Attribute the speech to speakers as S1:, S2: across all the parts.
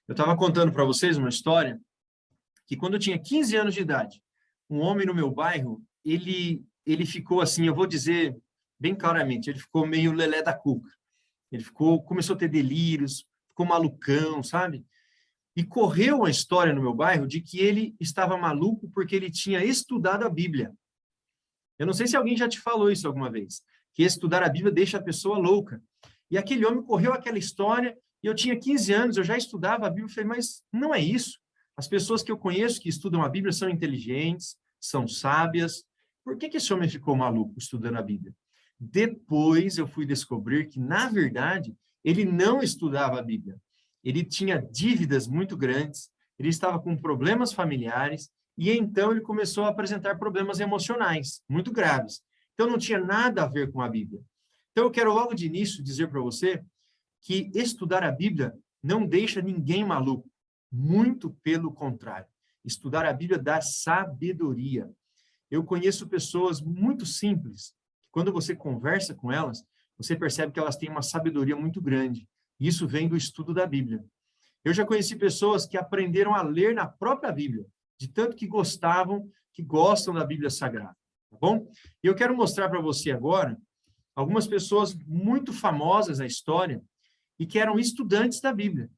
S1: Eu estava contando para vocês uma história que quando eu tinha 15 anos de idade, um homem no meu bairro, ele ficou assim, eu vou dizer bem claramente, ele ficou meio lelé da cuca. Começou a ter delírios, ficou malucão, sabe? E correu uma história no meu bairro de que ele estava maluco porque ele tinha estudado a Bíblia. Eu não sei se alguém já te falou isso alguma vez, que estudar a Bíblia deixa a pessoa louca. E aquele homem correu aquela história, e eu tinha 15 anos, eu já estudava a Bíblia, eu falei, mas não é isso. As pessoas que eu conheço que estudam a Bíblia são inteligentes, são sábias. Por que esse homem ficou maluco estudando a Bíblia? Depois eu fui descobrir que, na verdade, ele não estudava a Bíblia. Ele tinha dívidas muito grandes, ele estava com problemas familiares, e então ele começou a apresentar problemas emocionais muito graves. Então não tinha nada a ver com a Bíblia. Então eu quero logo de início dizer para você que estudar a Bíblia não deixa ninguém maluco. Muito pelo contrário. Estudar a Bíblia dá sabedoria. Eu conheço pessoas muito simples, que quando você conversa com elas, você percebe que elas têm uma sabedoria muito grande. Isso vem do estudo da Bíblia. Eu já conheci pessoas que aprenderam a ler na própria Bíblia, de tanto que gostavam, que gostam da Bíblia Sagrada, tá bom? E eu quero mostrar para você agora algumas pessoas muito famosas na história e que eram estudantes da Bíblia.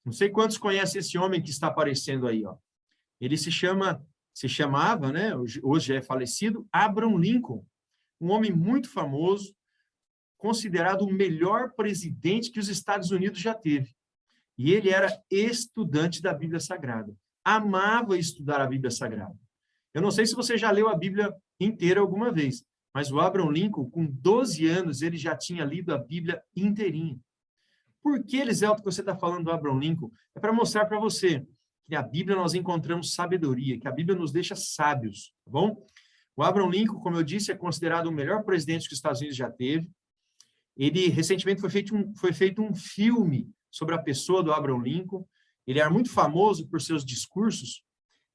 S1: Não sei quantos conhecem esse homem que está aparecendo aí, ó. Ele se chamava, né, hoje é falecido, Abraham Lincoln, um homem muito famoso, considerado o melhor presidente que os Estados Unidos já teve. E ele era estudante da Bíblia Sagrada. Amava estudar a Bíblia Sagrada. Eu não sei se você já leu a Bíblia inteira alguma vez, mas o Abraham Lincoln, com 12 anos, ele já tinha lido a Bíblia inteirinha. Por que, Eliselto, que você está falando do Abraham Lincoln? É para mostrar para você que na Bíblia nós encontramos sabedoria, que a Bíblia nos deixa sábios, tá bom? O Abraham Lincoln, como eu disse, é considerado o melhor presidente que os Estados Unidos já teve. Ele, recentemente, foi feito um filme sobre a pessoa do Abraham Lincoln. Ele era muito famoso por seus discursos.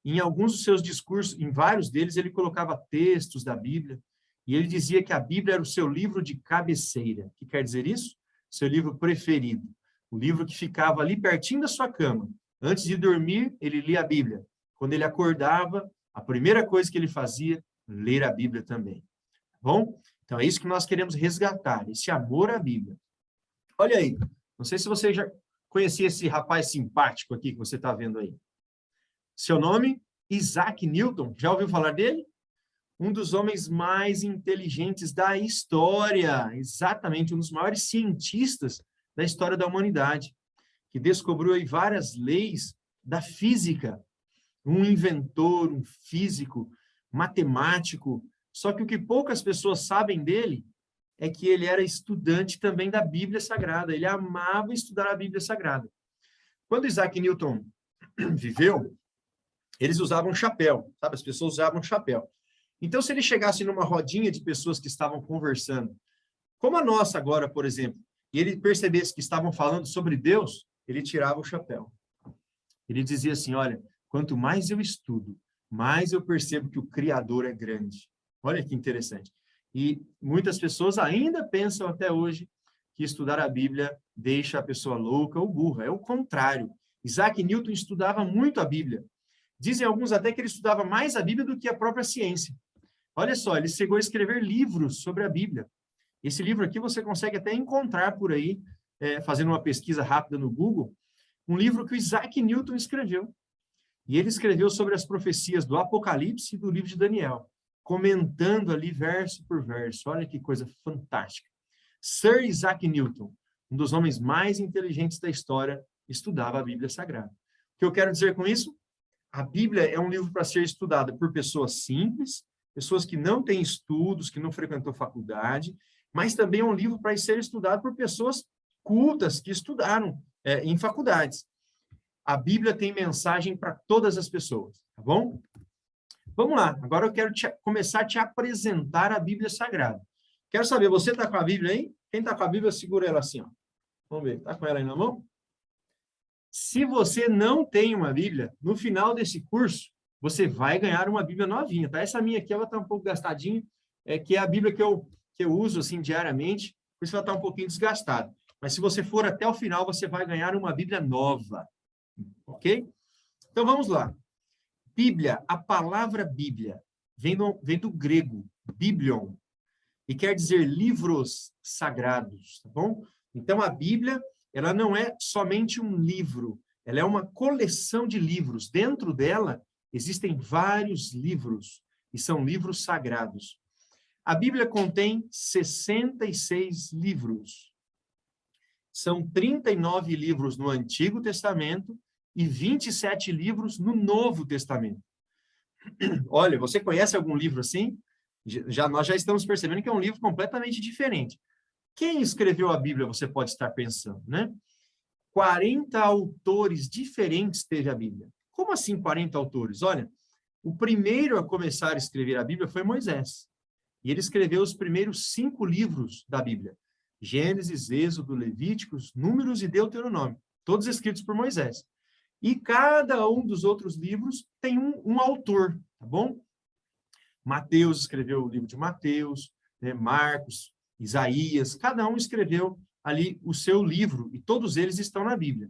S1: Em alguns dos seus discursos, em vários deles, ele colocava textos da Bíblia. E ele dizia que a Bíblia era o seu livro de cabeceira. O que quer dizer isso? Seu livro preferido. O livro que ficava ali pertinho da sua cama. Antes de dormir, ele lia a Bíblia. Quando ele acordava, a primeira coisa que ele fazia, ler a Bíblia também. Tá bom? Então, é isso que nós queremos resgatar, esse amor à Bíblia. Olha aí, não sei se você já conhecia esse rapaz simpático aqui que você está vendo aí. Seu nome? Isaac Newton. Já ouviu falar dele? Um dos homens mais inteligentes da história. Exatamente, um dos maiores cientistas da história da humanidade, que descobriu aí várias leis da física. Um inventor, um físico, matemático. Só que o que poucas pessoas sabem dele é que ele era estudante também da Bíblia Sagrada. Ele amava estudar a Bíblia Sagrada. Quando Isaac Newton viveu, eles usavam chapéu, sabe? As pessoas usavam chapéu. Então, se ele chegasse numa rodinha de pessoas que estavam conversando, como a nossa agora, por exemplo, e ele percebesse que estavam falando sobre Deus, ele tirava o chapéu. Ele dizia assim, olha, quanto mais eu estudo, mais eu percebo que o Criador é grande. Olha que interessante. E muitas pessoas ainda pensam até hoje que estudar a Bíblia deixa a pessoa louca ou burra. É o contrário. Isaac Newton estudava muito a Bíblia. Dizem alguns até que ele estudava mais a Bíblia do que a própria ciência. Olha só, ele chegou a escrever livros sobre a Bíblia. Esse livro aqui você consegue até encontrar por aí, fazendo uma pesquisa rápida no Google, um livro que o Isaac Newton escreveu. E ele escreveu sobre as profecias do Apocalipse e do livro de Daniel, comentando ali verso por verso. Olha que coisa fantástica. Sir Isaac Newton, um dos homens mais inteligentes da história, estudava a Bíblia Sagrada. O que eu quero dizer com isso? A Bíblia é um livro para ser estudado por pessoas simples, pessoas que não têm estudos, que não frequentou faculdade, mas também é um livro para ser estudado por pessoas cultas, que estudaram em faculdades. A Bíblia tem mensagem para todas as pessoas, tá bom? Vamos lá, agora eu quero começar a te apresentar a Bíblia Sagrada. Quero saber, você está com a Bíblia aí? Quem está com a Bíblia, segura ela assim, ó. Vamos ver, está com ela aí na mão? Se você não tem uma Bíblia, no final desse curso, você vai ganhar uma Bíblia novinha, tá? Essa minha aqui, ela está um pouco gastadinha, que é a Bíblia que eu uso, assim, diariamente, por isso ela está um pouquinho desgastada. Mas se você for até o final, você vai ganhar uma Bíblia nova. Ok? Então, vamos lá. Bíblia, a palavra Bíblia, vem do grego, biblion, e quer dizer livros sagrados, tá bom? Então, a Bíblia, ela não é somente um livro, ela é uma coleção de livros. Dentro dela, existem vários livros, e são livros sagrados. A Bíblia contém 66 livros. São 39 livros no Antigo Testamento e 27 livros no Novo Testamento. Olha, você conhece algum livro assim? Nós já estamos percebendo que é um livro completamente diferente. Quem escreveu a Bíblia, você pode estar pensando, né? 40 autores diferentes teve a Bíblia. Como assim 40 autores? Olha, o primeiro a começar a escrever a Bíblia foi Moisés. E ele escreveu os primeiros 5 livros da Bíblia. Gênesis, Êxodo, Levíticos, Números e Deuteronômio. Todos escritos por Moisés. E cada um dos outros livros tem um autor, tá bom? Mateus escreveu o livro de Mateus, né? Marcos, Isaías, cada um escreveu ali o seu livro, e todos eles estão na Bíblia.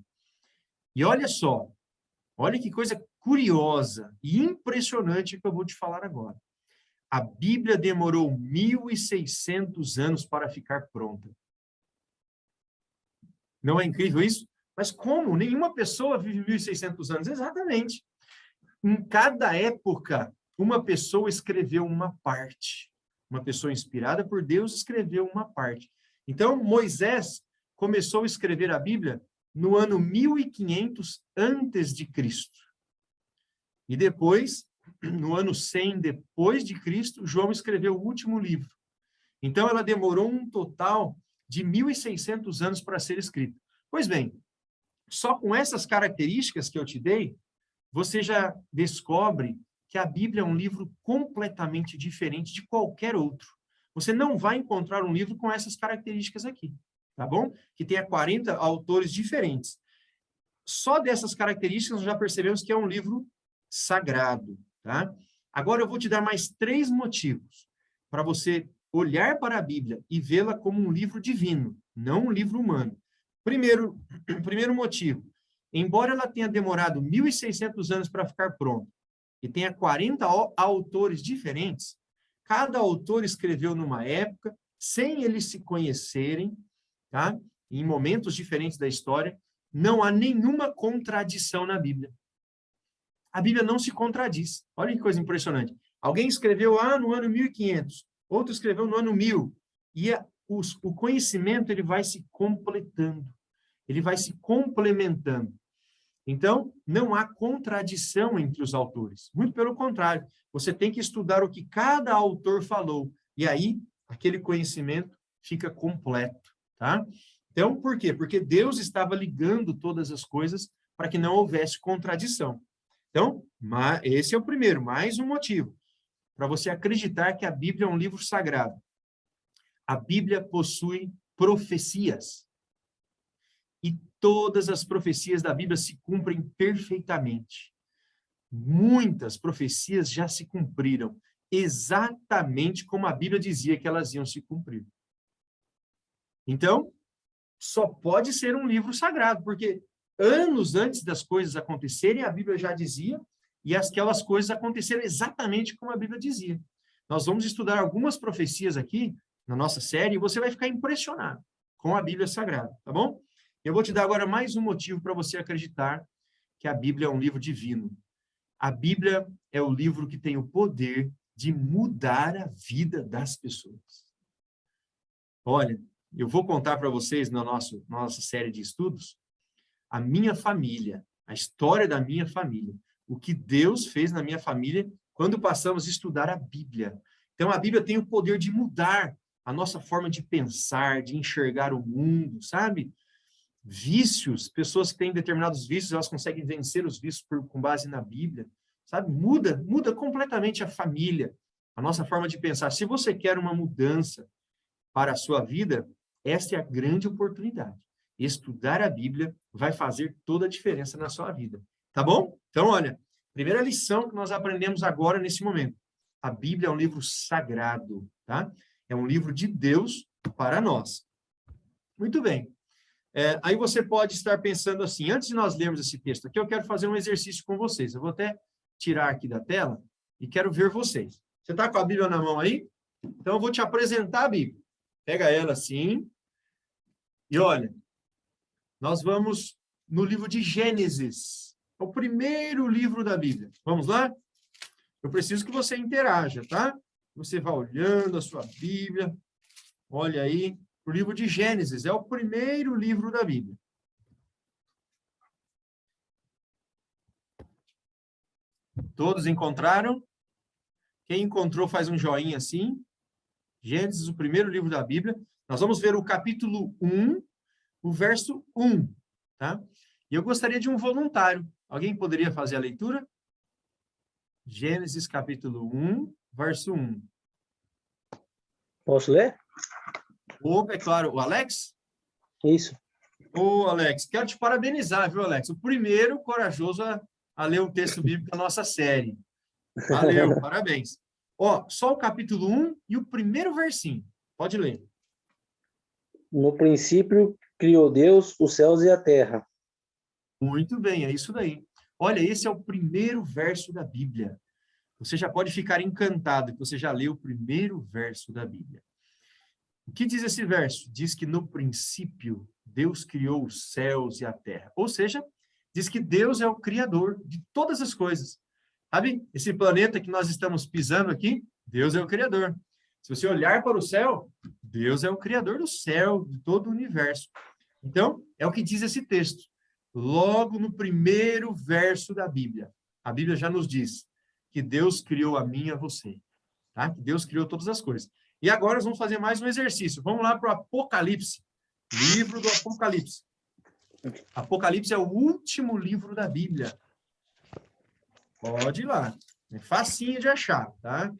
S1: E olha só, olha que coisa curiosa e impressionante que eu vou te falar agora. A Bíblia demorou 1.600 anos para ficar pronta. Não é incrível isso? Mas como? Nenhuma pessoa vive 1.600 anos. Exatamente. Em cada época, uma pessoa escreveu uma parte. Uma pessoa inspirada por Deus escreveu uma parte. Então, Moisés começou a escrever a Bíblia no ano 1500 antes de Cristo. E depois, no ano 100 depois de Cristo, João escreveu o último livro. Então, ela demorou um total de 1.600 anos para ser escrita. Pois bem, só com essas características que eu te dei, você já descobre que a Bíblia é um livro completamente diferente de qualquer outro. Você não vai encontrar um livro com essas características aqui, tá bom? Que tenha 40 autores diferentes. Só dessas características nós já percebemos que é um livro sagrado, tá? Agora eu vou te dar mais 3 motivos para você olhar para a Bíblia e vê-la como um livro divino, não um livro humano. Primeiro motivo, embora ela tenha demorado 1.600 anos para ficar pronta e tenha 40 autores diferentes, cada autor escreveu numa época, sem eles se conhecerem, tá? Em momentos diferentes da história, não há nenhuma contradição na Bíblia. A Bíblia não se contradiz. Olha que coisa impressionante. Alguém escreveu no ano 1500, outro escreveu no ano 1000, e o conhecimento ele vai se completando, ele vai se complementando. Então, não há contradição entre os autores. Muito pelo contrário, você tem que estudar o que cada autor falou, e aí aquele conhecimento fica completo, tá? Então, por quê? Porque Deus estava ligando todas as coisas para que não houvesse contradição. Então, esse é o primeiro, mais um motivo para você acreditar que a Bíblia é um livro sagrado. A Bíblia possui profecias. E todas as profecias da Bíblia se cumprem perfeitamente. Muitas profecias já se cumpriram, exatamente como a Bíblia dizia que elas iam se cumprir. Então, só pode ser um livro sagrado, porque anos antes das coisas acontecerem, a Bíblia já dizia, e aquelas coisas aconteceram exatamente como a Bíblia dizia. Nós vamos estudar algumas profecias aqui, na nossa série, e você vai ficar impressionado com a Bíblia Sagrada, tá bom? Eu vou te dar agora mais um motivo para você acreditar que a Bíblia é um livro divino. A Bíblia é o livro que tem o poder de mudar a vida das pessoas. Olha, eu vou contar para vocês na nossa série de estudos a minha família, a história da minha família, o que Deus fez na minha família quando passamos a estudar a Bíblia. Então, a Bíblia tem o poder de mudar a nossa forma de pensar, de enxergar o mundo, sabe? Vícios, pessoas que têm determinados vícios, elas conseguem vencer os vícios com base na Bíblia, sabe? Muda completamente a família, a nossa forma de pensar. Se você quer uma mudança para a sua vida, esta é a grande oportunidade. Estudar a Bíblia vai fazer toda a diferença na sua vida. Tá bom? Então, olha, primeira lição que nós aprendemos agora nesse momento. A Bíblia é um livro sagrado, tá? É um livro de Deus para nós. Muito bem. Aí você pode estar pensando assim, antes de nós lermos esse texto aqui, eu quero fazer um exercício com vocês. Eu vou até tirar aqui da tela e quero ver vocês. Você está com a Bíblia na mão aí? Então, eu vou te apresentar a Bíblia. Pega ela assim. E olha, nós vamos no livro de Gênesis. É o primeiro livro da Bíblia. Vamos lá? Eu preciso que você interaja, tá? Você vai olhando a sua Bíblia. Olha aí. O livro de Gênesis é o primeiro livro da Bíblia. Todos encontraram? Quem encontrou faz um joinha assim. Gênesis, o primeiro livro da Bíblia. Nós vamos ver o capítulo 1, o verso 1, tá? E eu gostaria de um voluntário. Alguém poderia fazer a leitura? Gênesis, capítulo 1, verso 1.
S2: Posso ler?
S1: É claro, o Alex?
S2: Isso.
S1: Ô, Alex, quero te parabenizar, viu, Alex? O primeiro corajoso a ler um texto bíblico da nossa série. Valeu, parabéns. Só o capítulo 1 e o primeiro versinho. Pode ler.
S2: No princípio, criou Deus os céus e a terra.
S1: Muito bem, é isso daí. Olha, esse é o primeiro verso da Bíblia. Você já pode ficar encantado que você já leu o primeiro verso da Bíblia. O que diz esse verso? Diz que no princípio Deus criou os céus e a terra. Ou seja, diz que Deus é o criador de todas as coisas. Sabe? Esse planeta que nós estamos pisando aqui, Deus é o criador. Se você olhar para o céu, Deus é o criador do céu, de todo o universo. Então, é o que diz esse texto. Logo no primeiro verso da Bíblia, a Bíblia já nos diz que Deus criou a mim e a você. Tá? Que Deus criou todas as coisas. E agora nós vamos fazer mais um exercício. Vamos lá para o Apocalipse. Livro do Apocalipse. Apocalipse é o último livro da Bíblia. Pode ir lá. É facinho de achar, tá?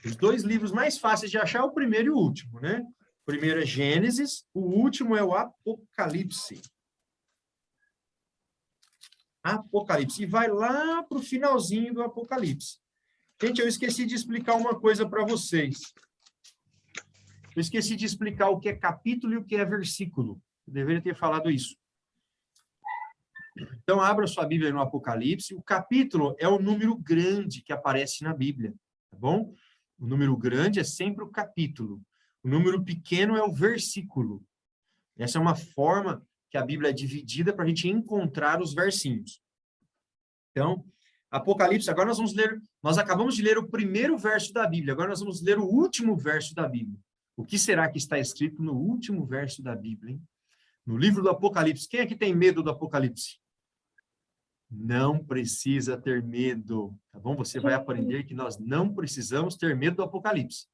S1: Os dois livros mais fáceis de achar é o primeiro e o último, né? O primeiro é Gênesis, o último é o Apocalipse. Apocalipse. E vai lá para o finalzinho do Apocalipse. Gente, eu esqueci de explicar uma coisa para vocês. Eu esqueci de explicar o que é capítulo e o que é versículo. Eu deveria ter falado isso. Então, abra sua Bíblia no Apocalipse. O capítulo é o número grande que aparece na Bíblia, tá bom? O número grande é sempre o capítulo. O número pequeno é o versículo. Essa é uma forma que a Bíblia é dividida para a gente encontrar os versinhos. Então, Apocalipse, agora nós acabamos de ler o primeiro verso da Bíblia, agora nós vamos ler o último verso da Bíblia. O que será que está escrito no último verso da Bíblia, hein? No livro do Apocalipse. Quem é que tem medo do Apocalipse? Não precisa ter medo, tá bom? Você vai aprender que nós não precisamos ter medo do Apocalipse.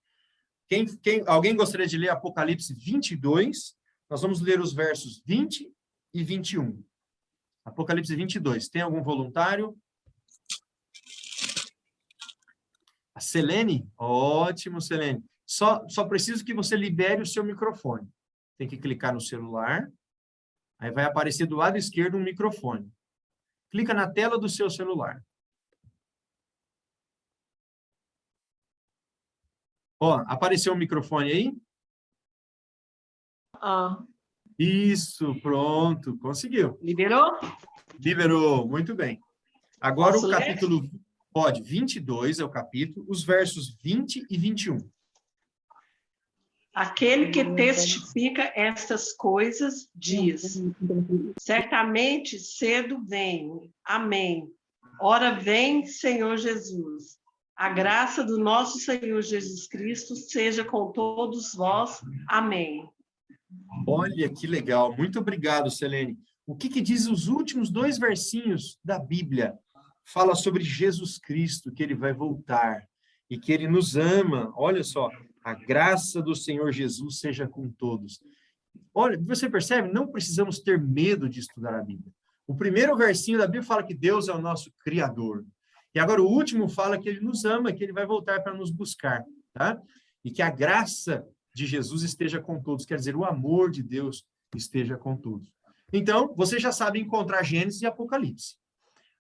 S1: Alguém gostaria de ler Apocalipse 22? Nós vamos ler os versos 20 e 21. Apocalipse 22. Tem algum voluntário? A Selene? Ótimo, Selene. Só preciso que você libere o seu microfone. Tem que clicar no celular. Aí vai aparecer do lado esquerdo um microfone. Clica na tela do seu celular. Apareceu um microfone aí? Isso, pronto, conseguiu.
S3: Liberou?
S1: Liberou, muito bem. Agora
S3: Posso
S1: o
S3: ler?
S1: capítulo... Pode, 22 é o capítulo, os versos 20 e 21.
S3: Aquele que testifica estas coisas diz: certamente cedo venho. Amém. Ora vem, Senhor Jesus. A graça do nosso Senhor Jesus Cristo seja com todos vós. Amém.
S1: Olha que legal. Muito obrigado, Selene. O que diz os últimos dois versinhos da Bíblia? Fala sobre Jesus Cristo, que ele vai voltar e que ele nos ama. Olha só, a graça do Senhor Jesus seja com todos. Olha, você percebe? Não precisamos ter medo de estudar a Bíblia. O primeiro versinho da Bíblia fala que Deus é o nosso Criador. E agora o último fala que ele nos ama, que ele vai voltar para nos buscar, tá? E que a graça de Jesus esteja com todos, quer dizer, o amor de Deus esteja com todos. Então, você já sabe encontrar Gênesis e Apocalipse.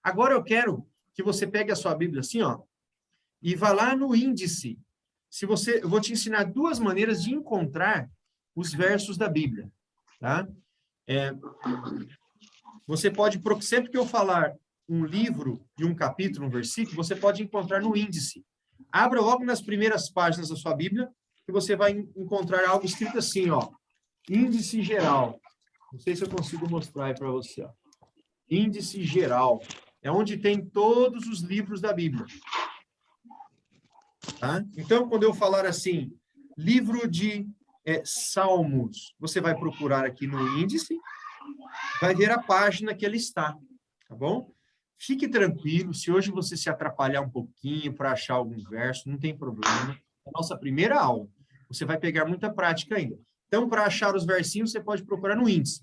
S1: Agora eu quero que você pegue a sua Bíblia assim, e vá lá no índice. Eu vou te ensinar duas maneiras de encontrar os versos da Bíblia. tá? Você pode, sempre que eu falar um livro e um capítulo, um versículo, você pode encontrar no índice. Abra logo nas primeiras páginas da sua Bíblia, que você vai encontrar algo escrito assim, ó, índice geral. Não sei se eu consigo mostrar aí para você, ó. Índice geral. É onde tem todos os livros da Bíblia. Tá? Então, quando eu falar assim, livro de Salmos, você vai procurar aqui no índice, vai ver a página que ele está, tá bom? Fique tranquilo, se hoje você se atrapalhar um pouquinho para achar algum verso, não tem problema. É a nossa primeira aula. Você vai pegar muita prática ainda. Então, para achar os versinhos, você pode procurar no índice.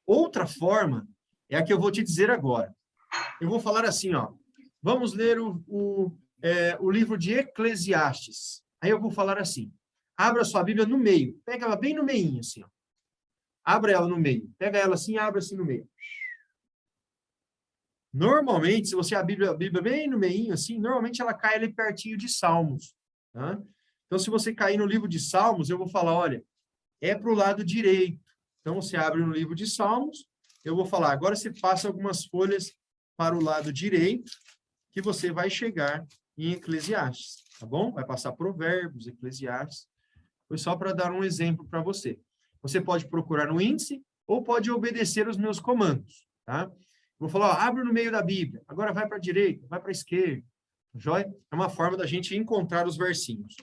S1: Outra forma é a que eu vou te dizer agora. Eu vou falar assim, ó. Vamos ler o livro de Eclesiastes. Aí eu vou falar assim. Abra sua Bíblia no meio. Pega ela bem no meinho, assim, ó. Abra ela no meio. Pega ela assim e abre assim no meio. Normalmente, se você abrir a Bíblia bem no meinho, assim, normalmente ela cai ali pertinho de Salmos. Tá? Então, se você cair no livro de Salmos, eu vou falar, olha, é para o lado direito. Então, você abre no livro de Salmos, eu vou falar, agora você passa algumas folhas para o lado direito, que você vai chegar em Eclesiastes, tá bom? Vai passar Provérbios, Eclesiastes. Foi só para dar um exemplo para você. Você pode procurar no índice ou pode obedecer os meus comandos, tá? Vou falar, ó, abre no meio da Bíblia, agora vai para a direita, vai para a esquerda. Joia? É uma forma da gente encontrar os versinhos.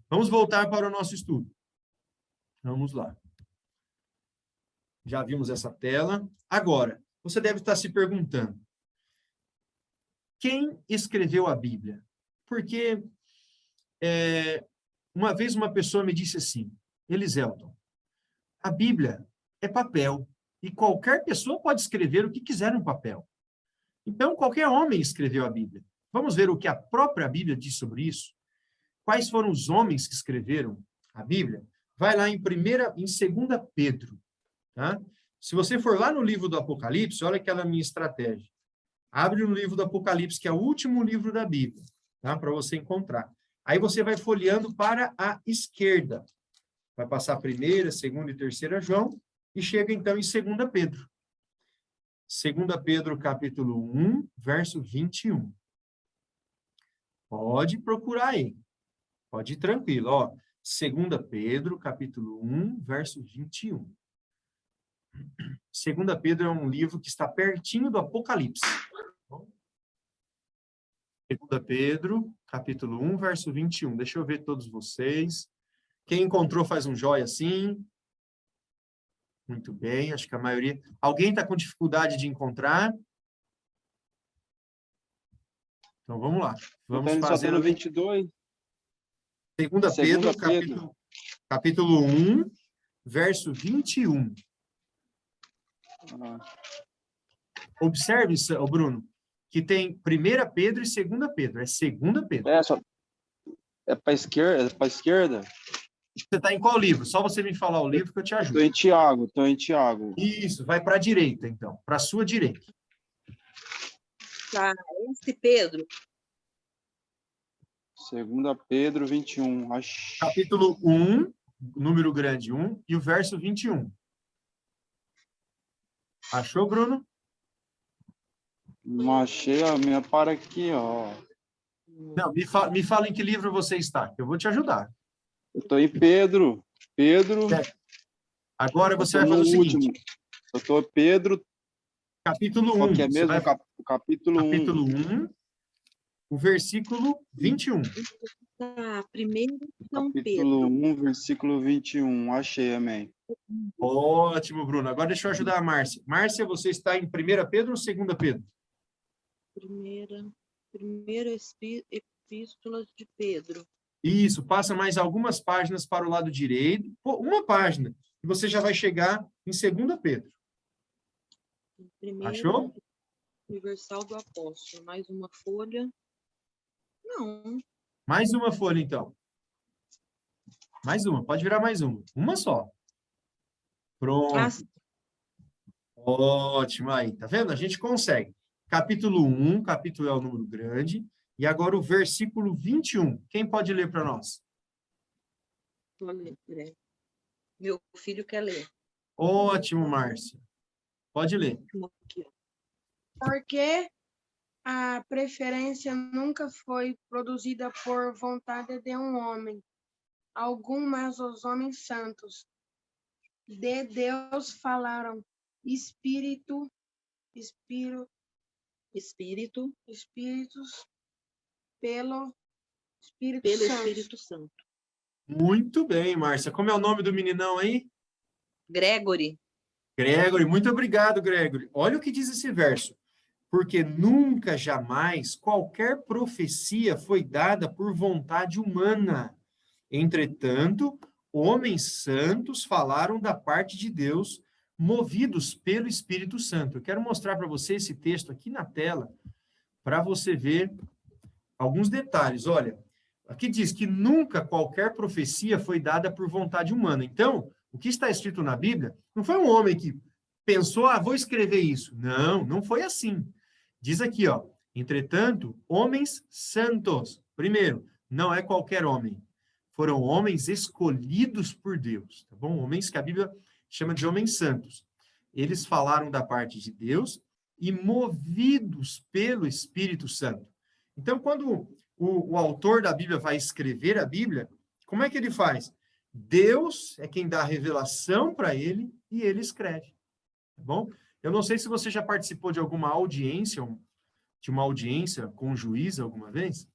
S1: Vamos voltar para o nosso estudo. Vamos lá. Já vimos essa tela. Agora, você deve estar se perguntando, quem escreveu a Bíblia? Porque uma vez uma pessoa me disse assim, Eliselton, a Bíblia é papel e qualquer pessoa pode escrever o que quiser no papel. Então, qualquer homem escreveu a Bíblia. Vamos ver o que a própria Bíblia diz sobre isso? Quais foram os homens que escreveram a Bíblia? Vai lá em 2 Pedro. Tá? Se você for lá no livro do Apocalipse, olha aquela minha estratégia. Abre no livro do Apocalipse, que é o último livro da Bíblia, tá? Para você encontrar. Aí você vai folheando para a esquerda. Vai passar a 1ª, 2ª e 3ª João, e chega então em 2 Pedro. 2 Pedro, capítulo 1, verso 21. Pode procurar aí. Pode ir tranquilo. Ó, 2 Pedro, capítulo 1, verso 21. 2 Pedro é um livro que está pertinho do Apocalipse. 2 Pedro, capítulo 1, verso 21. Deixa eu ver todos vocês. Quem encontrou faz um joia assim. Muito bem, acho que a maioria... Alguém está com dificuldade de encontrar? Então, vamos lá. Vamos fazer...
S4: Só no 22.
S1: 2 Pedro, capítulo 1, verso 21. Observe, Bruno, que tem 1 Pedro e 2 Pedro. É 2 Pedro.
S4: É para a esquerda?
S1: Você está em qual livro? Só você me falar o livro que eu te ajudo.
S4: Estou em Tiago.
S1: Isso, vai para a direita, então. Para a sua direita.
S5: Tá, esse Pedro.
S4: 2 Pedro 21.
S1: Capítulo 1, número grande 1, e o verso 21. Achou, Bruno?
S4: Não achei, a minha para aqui, ó.
S1: Não, me fala em que livro você está, que eu vou te ajudar.
S4: Eu estou em Pedro.
S1: Certo. Agora você vai fazer o seguinte.
S4: Último. Eu estou em Pedro.
S1: Capítulo 1.
S4: Qual que é mesmo? Capítulo 1.
S1: Capítulo 1, o versículo 21.
S5: Tá, primeiro São
S4: Capítulo
S5: Pedro.
S4: 1, versículo 21. Achei, amém.
S1: Ótimo, Bruno. Agora deixa eu ajudar a Márcia. Márcia, você está em 1 Pedro ou 2 Pedro?
S5: Primeira epístola de Pedro.
S1: Isso, passa mais algumas páginas para o lado direito. Pô, uma página. E você já vai chegar em 2 Pedro. Achou?
S5: Universal do Apóstolo. Mais uma folha. Não.
S1: Mais uma folha, então. Mais uma. Pode virar mais uma. Uma só. Pronto. Ótimo aí. Tá vendo? A gente consegue. Capítulo 1, capítulo é o número grande. E agora o versículo 21. Quem pode ler para nós?
S5: Vou ler. Meu filho quer ler.
S1: Ótimo, Márcia. Pode ler.
S5: Aqui, ó.
S6: Porque a preferência nunca foi produzida por vontade de um homem, algum, mas os homens santos de Deus falaram espíritos pelo Espírito
S5: Pelo
S6: Santo.
S5: Espírito Santo.
S1: Muito bem, Márcia. Como é o nome do meninão aí?
S5: Gregory.
S1: Gregory. Muito obrigado, Gregory. Olha o que diz esse verso. Porque nunca, jamais, qualquer profecia foi dada por vontade humana. Entretanto, homens santos falaram da parte de Deus, movidos pelo Espírito Santo. Eu quero mostrar para você esse texto aqui na tela, para você ver alguns detalhes. Olha, aqui diz que nunca qualquer profecia foi dada por vontade humana. Então, o que está escrito na Bíblia não foi um homem que pensou, vou escrever isso. Não, não foi assim. Diz aqui, ó, entretanto, homens santos. Primeiro, não é qualquer homem. Foram homens escolhidos por Deus, tá bom? Homens que a Bíblia chama de homens santos. Eles falaram da parte de Deus e movidos pelo Espírito Santo. Então, quando o autor da Bíblia vai escrever a Bíblia, como é que ele faz? Deus é quem dá a revelação para ele e ele escreve, tá bom? Eu não sei se você já participou de alguma audiência, de uma audiência com um juiz alguma vez,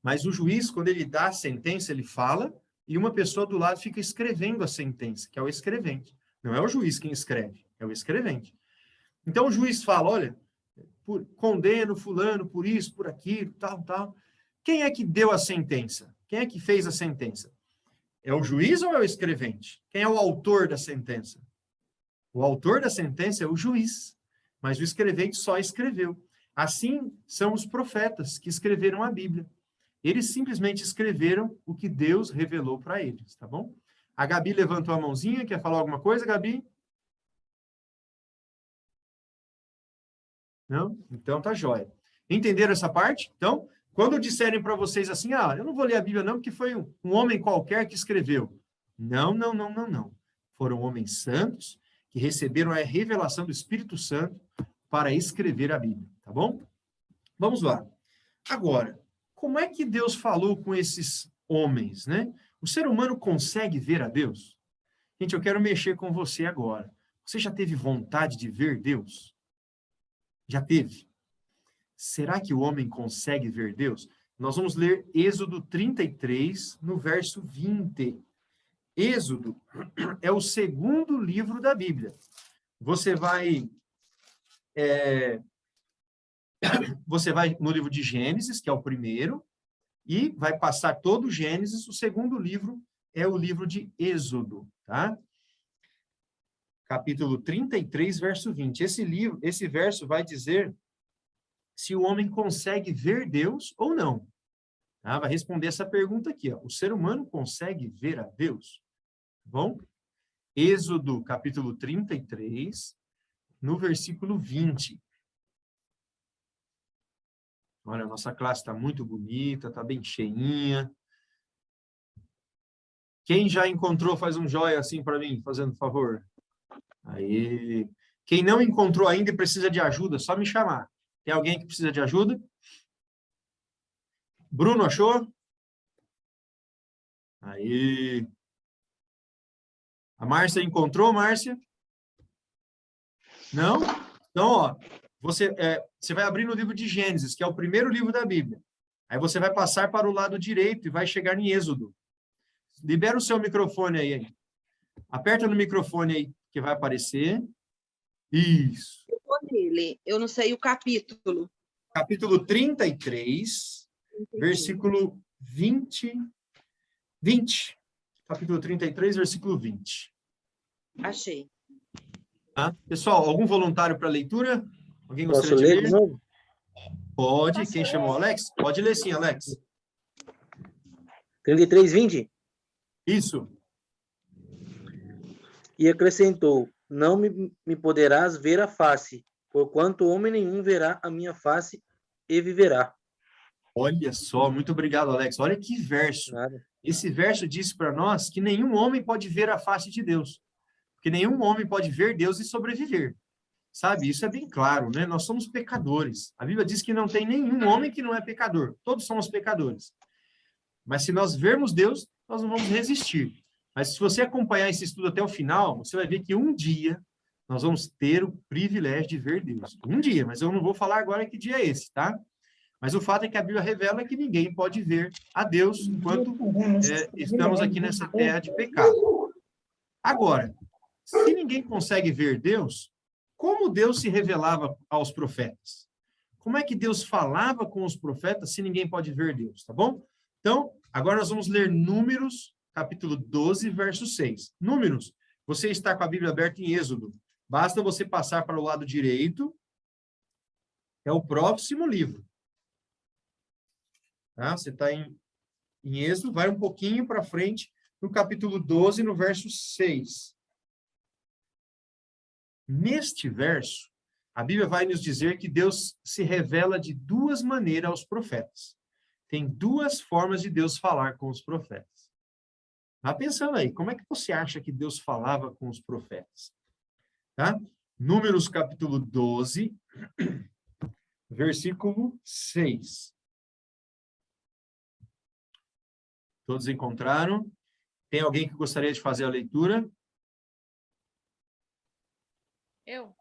S1: mas o juiz, quando ele dá a sentença, ele fala e uma pessoa do lado fica escrevendo a sentença, que é o escrevente. Não é o juiz quem escreve, é o escrevente. Então, o juiz fala, olha, condeno fulano por isso, por aquilo, tal, tal. Quem é que deu a sentença? Quem é que fez a sentença? É o juiz ou é o escrevente? Quem é o autor da sentença? O autor da sentença é o juiz, mas o escrevente só escreveu. Assim são os profetas que escreveram a Bíblia. Eles simplesmente escreveram o que Deus revelou para eles, tá bom? A Gabi levantou a mãozinha, quer falar alguma coisa, Gabi? Não? Então tá jóia. Entenderam essa parte? Então, quando disserem para vocês assim, eu não vou ler a Bíblia não, porque foi um homem qualquer que escreveu. Não, não, não, não, não. Foram homens santos que receberam a revelação do Espírito Santo para escrever a Bíblia, tá bom? Vamos lá. Agora, como é que Deus falou com esses homens, né? O ser humano consegue ver a Deus? Gente, eu quero mexer com você agora. Você já teve vontade de ver Deus? Já teve? Será que o homem consegue ver Deus? Nós vamos ler Êxodo 33, no verso 20. Êxodo é o segundo livro da Bíblia. Você vai no livro de Gênesis, que é o primeiro, e vai passar todo o Gênesis. O segundo livro é o livro de Êxodo, tá? Capítulo 33, verso 20. Esse verso vai dizer se o homem consegue ver Deus ou não. Tá? Vai responder essa pergunta aqui, ó. O ser humano consegue ver a Deus? Bom, Êxodo, capítulo 33, no versículo 20. Olha, a nossa classe está muito bonita, está bem cheinha. Quem já encontrou, faz um joia assim para mim, fazendo favor. Aí. Quem não encontrou ainda e precisa de ajuda, só me chamar. Tem alguém que precisa de ajuda? Bruno, achou? Aí. A Márcia encontrou, Márcia? Não? Então, ó, você vai abrir no livro de Gênesis, que é o primeiro livro da Bíblia. Aí você vai passar para o lado direito e vai chegar em Êxodo. Libera o seu microfone aí. Aperta no microfone aí, que vai aparecer. Isso.
S5: Eu vou nele, eu não sei o capítulo.
S1: Capítulo 33, versículo 20. Capítulo 33, versículo 20.
S5: Achei.
S1: Tá? Pessoal, algum voluntário para leitura? Alguém
S2: Posso
S1: gostaria
S2: ler
S1: de
S2: de
S1: ler?
S2: novo?
S1: Pode. Quem chamou Alex? Pode ler sim, Alex.
S2: 33, 20?
S1: Isso.
S2: E acrescentou, não me poderás ver a face, porquanto homem nenhum verá a minha face e viverá.
S1: Olha só, muito obrigado, Alex. Olha que verso.
S2: Nada.
S1: Esse verso diz para nós que nenhum homem pode ver a face de Deus. Porque nenhum homem pode ver Deus e sobreviver. Sabe? Isso é bem claro, né? Nós somos pecadores. A Bíblia diz que não tem nenhum homem que não é pecador. Todos somos pecadores. Mas se nós vermos Deus, nós não vamos resistir. Mas se você acompanhar esse estudo até o final, você vai ver que um dia nós vamos ter o privilégio de ver Deus. Um dia, mas eu não vou falar agora que dia é esse, tá? Mas o fato é que a Bíblia revela que ninguém pode ver a Deus enquanto estamos aqui nessa terra de pecado. Agora, se ninguém consegue ver Deus, como Deus se revelava aos profetas? Como é que Deus falava com os profetas se ninguém pode ver Deus, tá bom? Então, agora nós vamos ler Números, capítulo 12, verso 6. Números, você está com a Bíblia aberta em Êxodo. Basta você passar para o lado direito. É o próximo livro. Tá? Você está em Êxodo, vai um pouquinho para frente, no capítulo 12, no verso 6. Neste verso, a Bíblia vai nos dizer que Deus se revela de duas maneiras aos profetas. Tem duas formas de Deus falar com os profetas. Vá pensando aí, como é que você acha que Deus falava com os profetas? Tá? Números capítulo 12, versículo 6. Todos encontraram? Tem alguém que gostaria de fazer a leitura?
S7: Eu.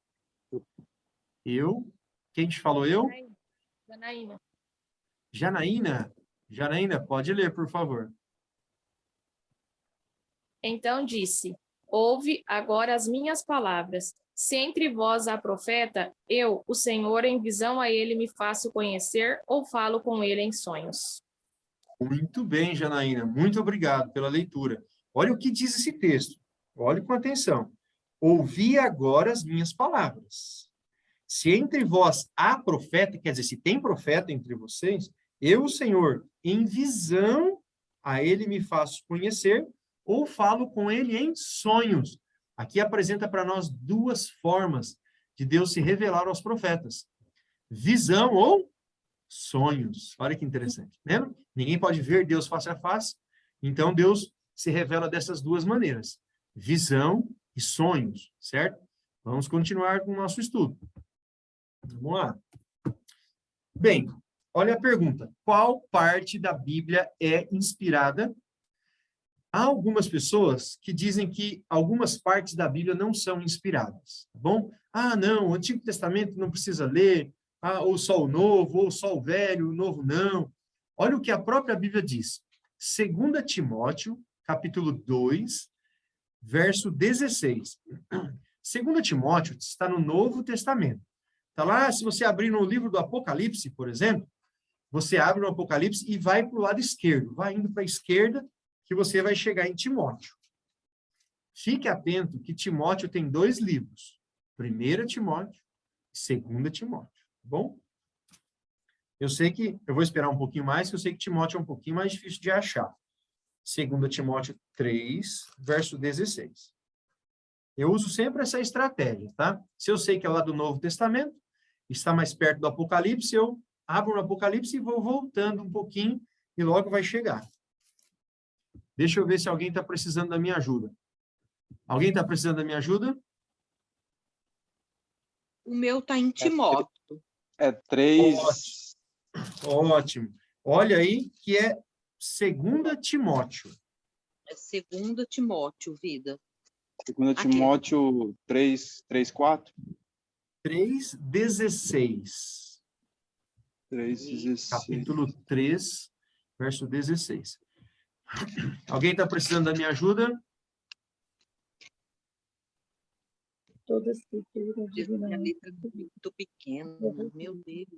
S1: Eu. Quem te falou eu?
S7: Janaína.
S1: Janaína. Janaína, pode ler, por favor.
S7: Então disse: ouve agora as minhas palavras. Se entre vós há profeta, eu, o Senhor, em visão a ele me faço conhecer ou falo com ele em sonhos.
S1: Muito bem, Janaína. Muito obrigado pela leitura. Olha o que diz esse texto. Olhe com atenção. Ouvi agora as minhas palavras. Se entre vós há profeta, quer dizer, se tem profeta entre vocês, eu, o Senhor, em visão a ele me faço conhecer ou falo com ele em sonhos. Aqui apresenta para nós duas formas de Deus se revelar aos profetas. Visão ou sonhos. Olha que interessante. Lembra? Ninguém pode ver Deus face a face, então Deus se revela dessas duas maneiras. Visão e sonhos, certo? Vamos continuar com o nosso estudo. Vamos lá. Bem, olha a pergunta. Qual parte da Bíblia é inspirada? Há algumas pessoas que dizem que algumas partes da Bíblia não são inspiradas, tá bom? Ah, não, o Antigo Testamento não precisa ler, ou só o Novo, ou só o Velho, o Novo não. Olha o que a própria Bíblia diz. 2 Timóteo, capítulo 2, verso 16. 2 Timóteo está no Novo Testamento. Está lá, se você abrir no livro do Apocalipse, por exemplo, você abre no Apocalipse e vai para o lado esquerdo. Vai indo para a esquerda, que você vai chegar em Timóteo. Fique atento que Timóteo tem 2 livros. 1 Timóteo e 2 Timóteo. Tá bom? Eu sei que, eu vou esperar um pouquinho mais, que eu sei que Timóteo é um pouquinho mais difícil de achar. 2 Timóteo 3, verso 16. Eu uso sempre essa estratégia, tá? Se eu sei que é lá do Novo Testamento, está mais perto do Apocalipse, eu abro no Apocalipse e vou voltando um pouquinho e logo vai chegar. Deixa eu ver se alguém está precisando da minha ajuda. Alguém está precisando da minha ajuda?
S5: O meu está em Timóteo.
S4: É 3.
S1: Ótimo. Olha aí que é 2 Timóteo.
S5: É 2 Timóteo, vida.
S4: 2 Timóteo 3, 4.
S1: 3:16.
S4: 3:16.
S1: Capítulo 3, verso 16. Alguém está precisando da minha ajuda?
S5: A letra é muito pequena, meu Deus.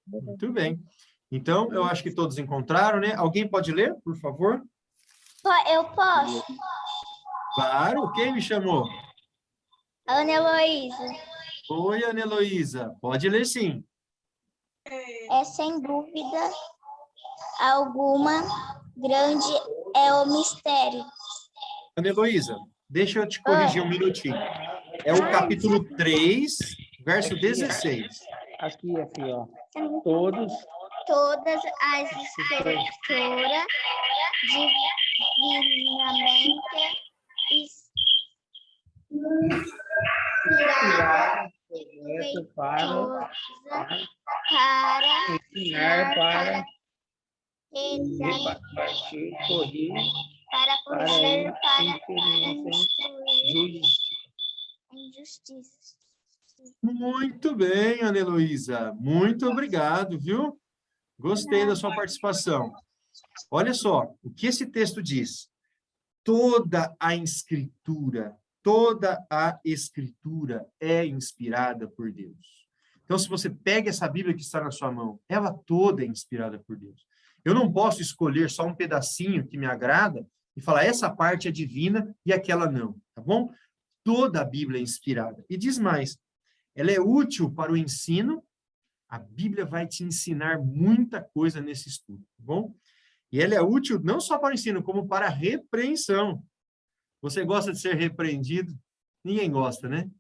S1: Muito bem. Então, eu acho que todos encontraram, né? Alguém pode ler, por favor?
S8: Eu posso?
S1: Claro. Quem me chamou?
S8: Ana Heloísa.
S1: Oi, Ana Heloísa. Pode ler, sim.
S8: É sem dúvida alguma grande é o mistério.
S1: Ana Heloísa, deixa eu te corrigir um minutinho. É o capítulo 3, verso 16.
S2: Aqui, ó. Todas
S8: Todas as escrituras divinamente
S2: repartir, corrigir,
S8: para
S2: para
S8: corrigir, para
S2: instruir,
S8: em justiça.
S1: Muito bem, Ana Heloísa. Muito obrigado, viu? Gostei da sua participação. Olha só, o que esse texto diz? Toda a Escritura é inspirada por Deus. Então, se você pega essa Bíblia que está na sua mão, ela toda é inspirada por Deus. Eu não posso escolher só um pedacinho que me agrada e falar, essa parte é divina e aquela não, tá bom? Toda a Bíblia é inspirada. E diz mais, ela é útil para o ensino, a Bíblia vai te ensinar muita coisa nesse estudo, tá bom? E ela é útil não só para o ensino, como para a repreensão. Você gosta de ser repreendido? Ninguém gosta, né?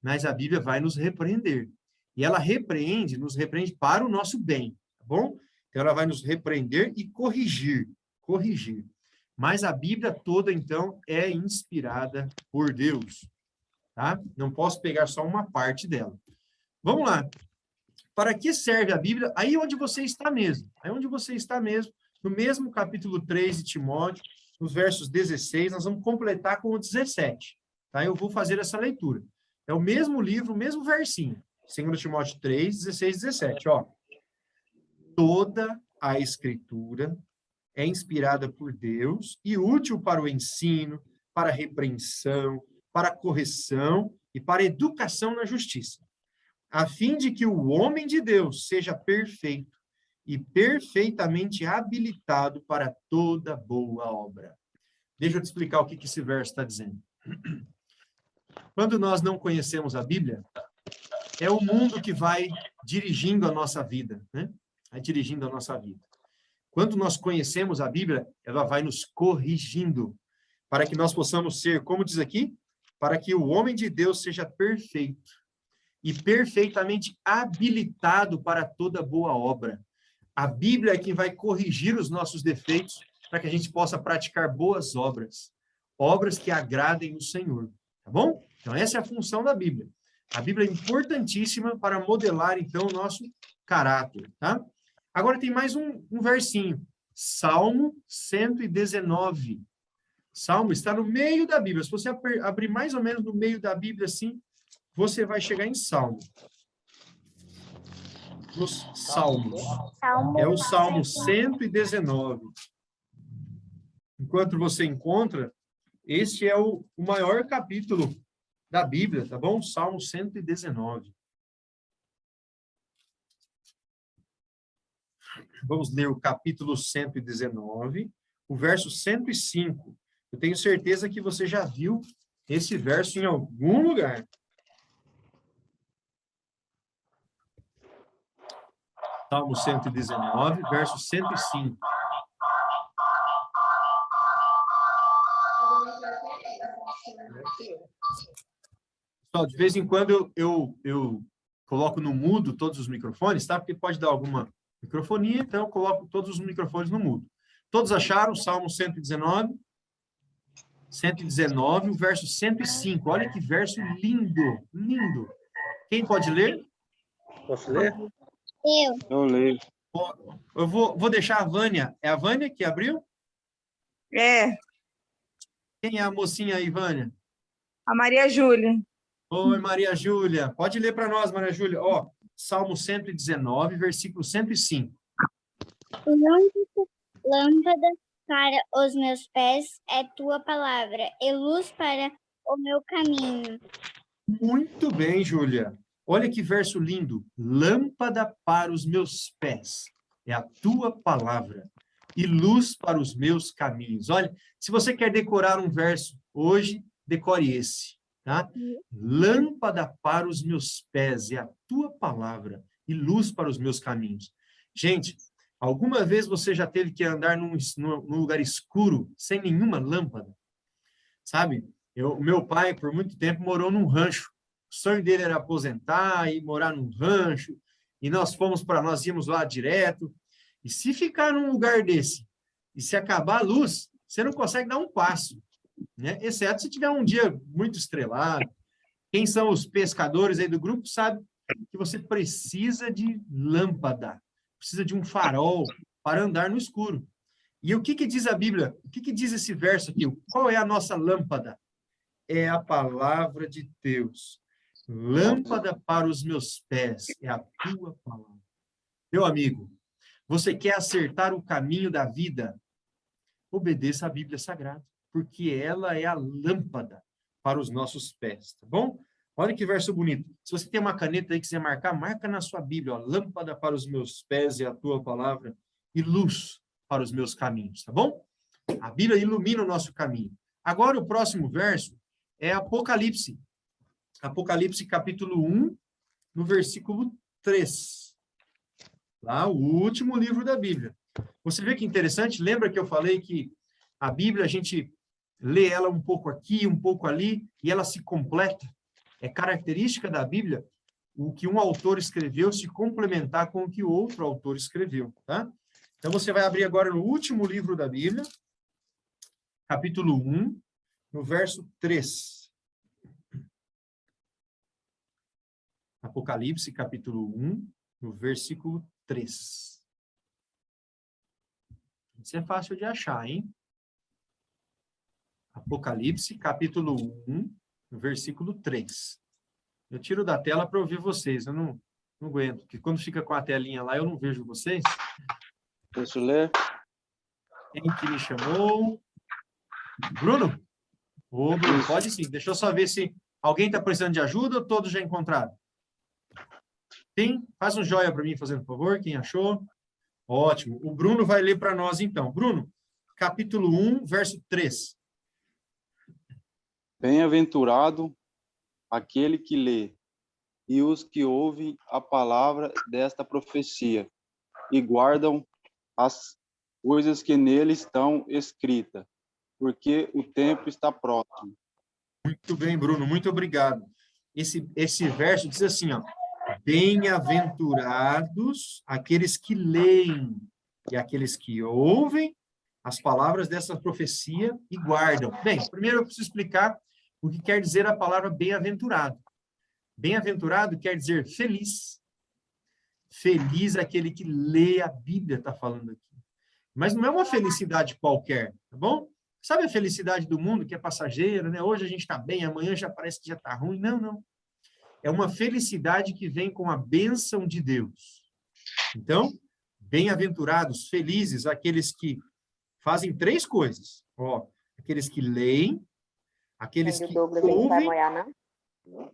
S1: Mas a Bíblia vai nos repreender. E ela nos repreende para o nosso bem, tá bom? Então, ela vai nos repreender e corrigir. Mas a Bíblia toda, então, é inspirada por Deus, tá? Não posso pegar só uma parte dela. Vamos lá. Para que serve a Bíblia? Aí onde você está mesmo. No mesmo capítulo 3 de Timóteo, nos versos 16, nós vamos completar com o 17. Tá? Eu vou fazer essa leitura. É o mesmo livro, o mesmo versinho. 2 Timóteo 3, 16 e 17. Ó. Toda a Escritura é inspirada por Deus e útil para o ensino, para a repreensão, para a correção e para a educação na justiça, a fim de que o homem de Deus seja perfeito e perfeitamente habilitado para toda boa obra. Deixa eu te explicar o que esse verso está dizendo. Quando nós não conhecemos a Bíblia, é o mundo que vai dirigindo a nossa vida, né? Vai dirigindo a nossa vida. Quando nós conhecemos a Bíblia, ela vai nos corrigindo, para que nós possamos ser, como diz aqui, para que o homem de Deus seja perfeito e perfeitamente habilitado para toda boa obra. A Bíblia é quem vai corrigir os nossos defeitos para que a gente possa praticar boas obras, obras que agradem o Senhor, tá bom? Então, essa é a função da Bíblia. A Bíblia é importantíssima para modelar, então, o nosso caráter, tá? Agora tem mais um versinho, Salmo 119. Salmo está no meio da Bíblia. Se você abrir mais ou menos no meio da Bíblia, assim, você vai chegar em Salmo. Nos Salmos. É o Salmo 119. Enquanto você encontra, este é o maior capítulo da Bíblia, tá bom? Salmo 119. Vamos ler o capítulo 119, o verso 105. Eu tenho certeza que você já viu esse verso em algum lugar. Salmo 119, verso 105. Pessoal, de vez em quando eu coloco no mudo todos os microfones, tá? Porque pode dar alguma microfonia, então eu coloco todos os microfones no mudo. Todos acharam o Salmo 119? 119, o verso 105. Olha que verso lindo, lindo. Quem pode ler?
S2: Posso ler?
S4: Eu leio.
S1: Eu vou deixar a Vânia. É a Vânia que abriu?
S9: É,
S1: Quem é a mocinha aí, Vânia?
S9: a Maria Júlia.
S1: Oi, Maria Júlia. Pode ler para nós, Maria Júlia. Ó, Salmo 119, versículo 105.
S8: Lâmpada para os meus pés é tua palavra, e luz para o meu caminho.
S1: Muito bem, Júlia. Olha que verso lindo. Lâmpada para os meus pés é a tua palavra e luz para os meus caminhos. Olha, se você quer decorar um verso hoje, decore esse, tá? Lâmpada para os meus pés é a tua palavra e luz para os meus caminhos. Gente, alguma vez você já teve que andar num lugar escuro sem nenhuma lâmpada? Sabe? O meu pai, por muito tempo, morou num rancho. O sonho dele era aposentar e morar num rancho, e nós íamos lá direto. E se ficar num lugar desse, e se acabar a luz, você não consegue dar um passo, né? Exceto se tiver um dia muito estrelado. Quem são os pescadores aí do grupo sabe que você precisa de lâmpada, precisa de um farol para andar no escuro. E o que diz a Bíblia? O que diz esse verso aqui? Qual é a nossa lâmpada? É a palavra de Deus. Lâmpada para os meus pés é a tua palavra. Meu amigo, você quer acertar o caminho da vida? Obedeça a Bíblia Sagrada, porque ela é a lâmpada para os nossos pés, tá bom? Olha que verso bonito. Se você tem uma caneta aí que quiser marcar, marca na sua Bíblia, ó, lâmpada para os meus pés é a tua palavra e luz para os meus caminhos, tá bom? A Bíblia ilumina o nosso caminho. Agora, o próximo verso é Apocalipse. Apocalipse, capítulo 1, no versículo 3. Lá, o último livro da Bíblia. Você vê que interessante? Lembra que eu falei que a Bíblia, a gente lê ela um pouco aqui, um pouco ali, e ela se completa? É característica da Bíblia o que um autor escreveu se complementar com o que outro autor escreveu, tá? Então, você vai abrir agora no último livro da Bíblia, capítulo 1, no verso 3. Apocalipse, capítulo 1, no versículo 3. Isso é fácil de achar, hein? Apocalipse, capítulo 1, no versículo 3. Eu tiro da tela para ouvir vocês, eu não aguento, porque quando fica com a telinha lá, eu não vejo vocês.
S4: Posso ler?
S1: Quem que me chamou? Bruno? Ô, Bruno, pode sim. Deixa eu só ver se alguém está precisando de ajuda ou todos já encontraram. Sim? Faz um joia para mim, fazendo favor. Quem achou? Ótimo. O Bruno vai ler para nós, então. Bruno, capítulo 1, verso 3.
S4: Bem-aventurado aquele que lê e os que ouvem a palavra desta profecia e guardam as coisas que nele estão escritas, porque o tempo está próximo.
S1: Muito bem, Bruno, muito obrigado. Esse verso diz assim, ó: bem-aventurados aqueles que leem e aqueles que ouvem as palavras dessa profecia e guardam. Bem, primeiro eu preciso explicar o que quer dizer a palavra bem-aventurado. Bem-aventurado quer dizer feliz. Feliz é aquele que lê a Bíblia, está falando aqui. Mas não é uma felicidade qualquer, tá bom? Sabe a felicidade do mundo, que é passageira, né? Hoje a gente está bem, amanhã já parece que já está ruim. Não, não. É uma felicidade que vem com a bênção de Deus. Então, bem-aventurados, felizes, aqueles que fazem 3 coisas. Ó, aqueles que leem, aqueles que ouvem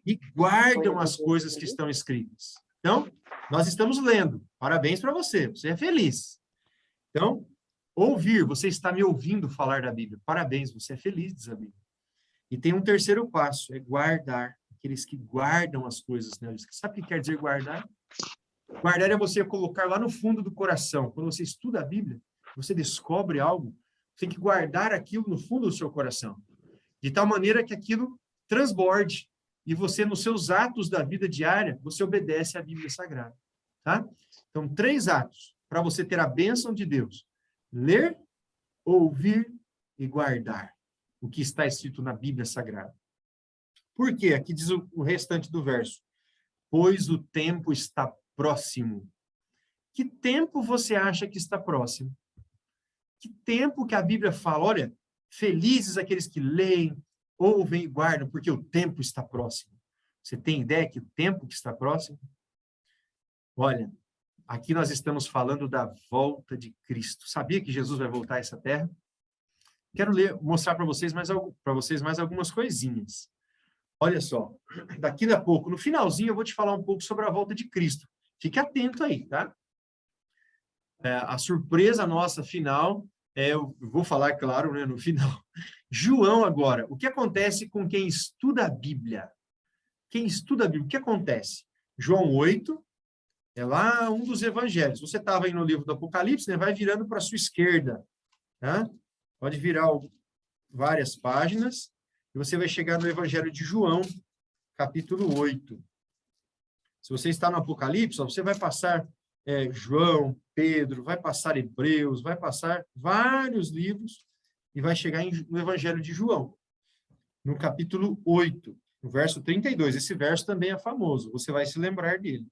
S1: e guardam as coisas que estão escritas. Então, nós estamos lendo. Parabéns para você. Você é feliz. Então, ouvir, você está me ouvindo falar da Bíblia. Parabéns, você é feliz, diz a Bíblia. E tem um terceiro passo, é guardar. Aqueles que guardam as coisas, né? Sabe o que quer dizer guardar? Guardar é você colocar lá no fundo do coração. Quando você estuda a Bíblia, você descobre algo, você tem que guardar aquilo no fundo do seu coração. De tal maneira que aquilo transborde. E você, nos seus atos da vida diária, você obedece à Bíblia Sagrada. Tá? Então, 3 atos para você ter a bênção de Deus. Ler, ouvir e guardar o que está escrito na Bíblia Sagrada. Por quê? Aqui diz o restante do verso. Pois o tempo está próximo. Que tempo você acha que está próximo? Que tempo que a Bíblia fala? Olha, felizes aqueles que leem, ouvem e guardam, porque o tempo está próximo. Você tem ideia que o tempo que está próximo? Olha, aqui nós estamos falando da volta de Cristo. Sabia que Jesus vai voltar a essa terra? Quero mostrar para vocês mais algumas coisinhas. Olha só, daqui a pouco, no finalzinho, eu vou te falar um pouco sobre a volta de Cristo. Fique atento aí, tá? A surpresa nossa final, eu vou falar, claro, né, no final. João agora, o que acontece com quem estuda a Bíblia? Quem estuda a Bíblia, o que acontece? João 8, é lá um dos evangelhos. Você estava aí no livro do Apocalipse, né? Vai virando para a sua esquerda, tá? Pode virar várias páginas. E você vai chegar no Evangelho de João, capítulo 8. Se você está no Apocalipse, você vai passar João, Pedro, vai passar Hebreus, vai passar vários livros e vai chegar no Evangelho de João, no capítulo 8, no verso 32. Esse verso também é famoso, você vai se lembrar dele.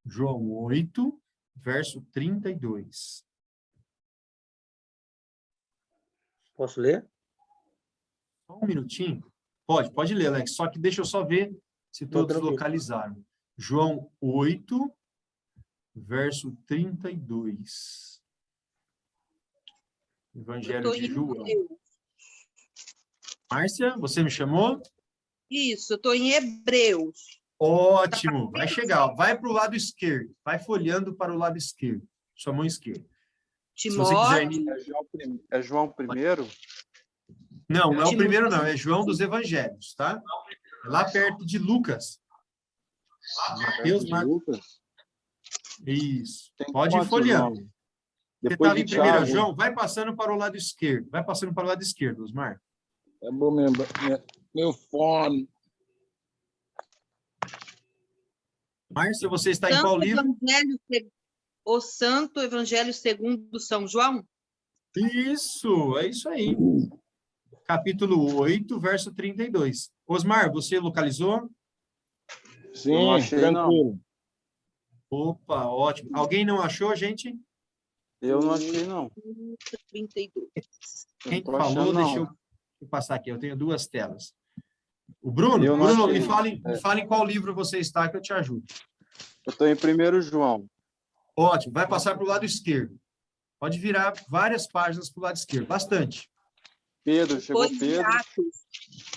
S1: João 8, verso 32.
S2: Posso ler?
S1: Só um minutinho. Pode ler, Alex. Só que deixa eu só ver se todos
S2: tranquilo.
S1: localizaram. João 8, verso 32. Evangelho de João. Márcia, você me chamou?
S5: Isso, eu estou em Hebreus.
S1: Ótimo, vai chegar. Ó. Vai para o lado esquerdo. Vai folhando para o lado esquerdo. Sua mão esquerda. Se você quiser...
S5: Timóteo.
S4: É João primeiro?
S1: Não, não é o
S5: Timóteo.
S1: primeiro, não. É João dos Evangelhos, tá? É lá perto de Lucas. Mateus,
S4: De
S1: Marcos.
S4: Lucas?
S1: Isso.
S4: Tem
S1: Pode ir
S4: quantos,
S1: folheando.
S4: João?
S1: Você
S4: Depois
S1: estava
S4: de
S1: em primeiro,
S4: Tiago.
S1: João. Vai passando para o lado esquerdo. Vai passando para o lado esquerdo, Osmar.
S10: É bom mesmo. Meu fone.
S1: Márcia, você está em qual livro?
S5: O Santo Evangelho segundo São João?
S1: Isso, é isso aí. Capítulo 8, verso 32. Osmar, você localizou?
S10: Sim,
S4: Eu não achei,
S10: tranquilo.
S1: Opa, ótimo. Alguém não achou, gente?
S4: Eu não achei, não.
S5: 32.
S1: Quem
S4: Eu tô
S1: falou,
S4: achando,
S1: deixa
S4: não.
S1: eu passar aqui. Eu tenho duas telas. O Bruno,
S4: Eu não
S1: Bruno,
S4: achei.
S1: me fale em qual livro você está que eu te ajudo.
S4: Eu estou em 1 João.
S1: Ótimo, vai passar para o lado esquerdo. Pode virar várias páginas para o lado esquerdo, bastante.
S4: Pedro, chegou
S5: Depois de
S4: Pedro.
S5: Atos.